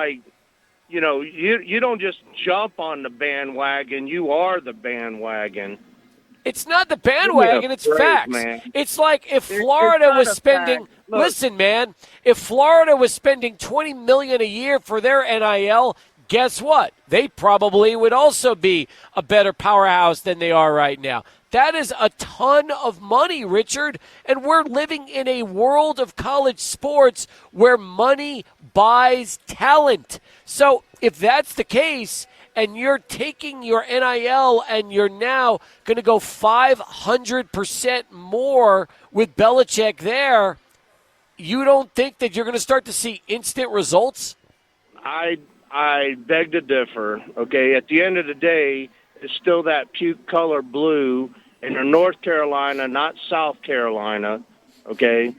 you don't just jump on the bandwagon. You are the bandwagon. It's not the bandwagon, it's facts. Man. It's like if Florida was spending – listen, man, if Florida was spending $20 million a year for their NIL, guess what? They probably would also be a better powerhouse than they are right now. That is a ton of money, Richard, and we're living in a world of college sports where money buys talent. So if that's the case – and you're taking your NIL and you're now going to go 500% more with Belichick there, you don't think that you're going to start to see instant results? I beg to differ. Okay, at the end of the day, it's still that puke color blue in North Carolina, not South Carolina. Okay,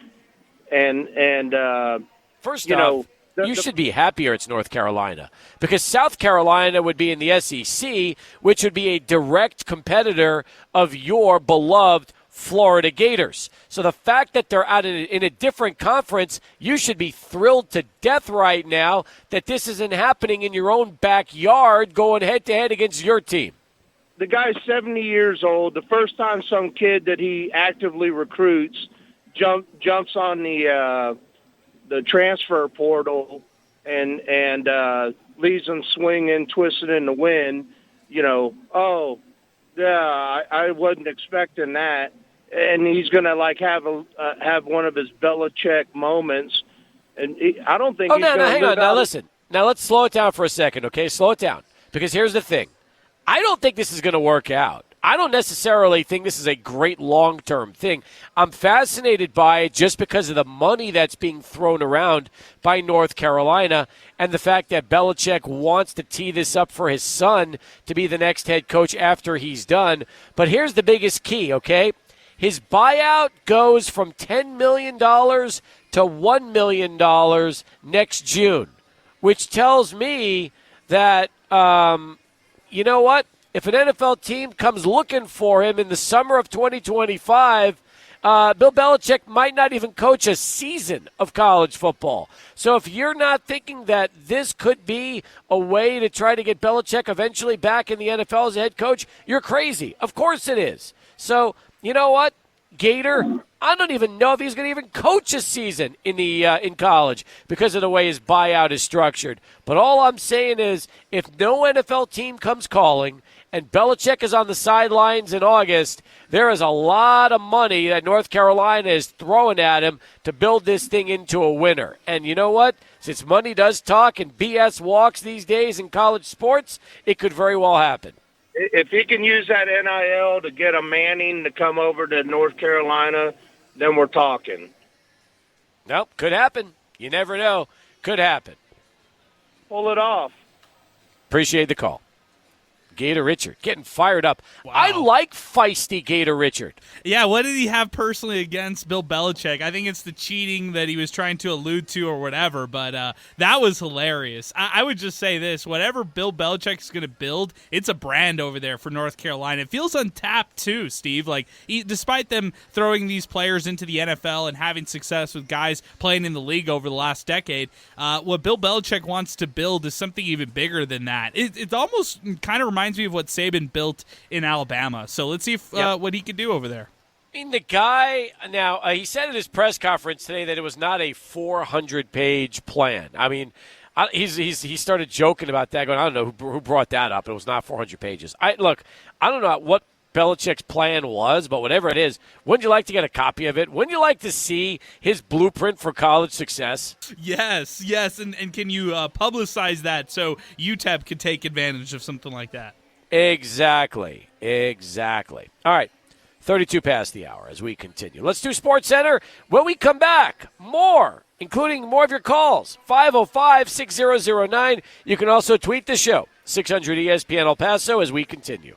and first off, you should be happier it's North Carolina because South Carolina would be in the SEC, which would be a direct competitor of your beloved Florida Gators. So the fact that they're out in a different conference, you should be thrilled to death right now that this isn't happening in your own backyard going head-to-head against your team. The guy's 70 years old. The first time some kid that he actively recruits jumps on the transfer portal and leaves them swinging, twisting in the wind, I wasn't expecting that. And he's going to have one of his Belichick moments. And I don't think he's going to hang on. Now listen. Now let's slow it down for a second, okay? Slow it down. Because here's the thing. I don't think this is going to work out. I don't necessarily think this is a great long-term thing. I'm fascinated by it just because of the money that's being thrown around by North Carolina and the fact that Belichick wants to tee this up for his son to be the next head coach after he's done. But here's the biggest key, okay? His buyout goes from $10 million to $1 million next June, which tells me that, you know what? If an NFL team comes looking for him in the summer of 2025, Bill Belichick might not even coach a season of college football. So if you're not thinking that this could be a way to try to get Belichick eventually back in the NFL as a head coach, you're crazy. Of course it is. So you know what, Gator? I don't even know if he's going to even coach a season in college because of the way his buyout is structured. But all I'm saying is if no NFL team comes calling and Belichick is on the sidelines in August, there is a lot of money that North Carolina is throwing at him to build this thing into a winner. And you know what? Since money does talk and BS walks these days in college sports, it could very well happen. If he can use that NIL to get a Manning to come over to North Carolina, then we're talking. Nope, could happen. You never know. Could happen. Pull it off. Appreciate the call. Gator Richard getting fired up. Wow. I like feisty Gator Richard. Yeah, what did he have personally against Bill Belichick? I think it's the cheating that he was trying to allude to or whatever, but that was hilarious. I would just say this. Whatever Bill Belichick's going to build, it's a brand over there for North Carolina. It feels untapped too, Steve. Like, despite them throwing these players into the NFL and having success with guys playing in the league over the last decade, what Bill Belichick wants to build is something even bigger than that. It almost kind of reminds me of what Saban built in Alabama. So let's see if, what he can do over there. I mean, the guy, now, he said at his press conference today that it was not a 400-page plan. I mean, he started joking about that, going, I don't know who brought that up. It was not 400 pages. I don't know what Belichick's plan was, but whatever it is, wouldn't you like to get a copy of it? Wouldn't you like to see his blueprint for college success? Yes, and can you publicize that so UTEP could take advantage of something like that? Exactly. All right, 32 past the hour as we continue. Let's do Sports Center. When we come back, more, including more of your calls, 505-6009. You can also tweet the show, 600 ESPN El Paso, as we continue.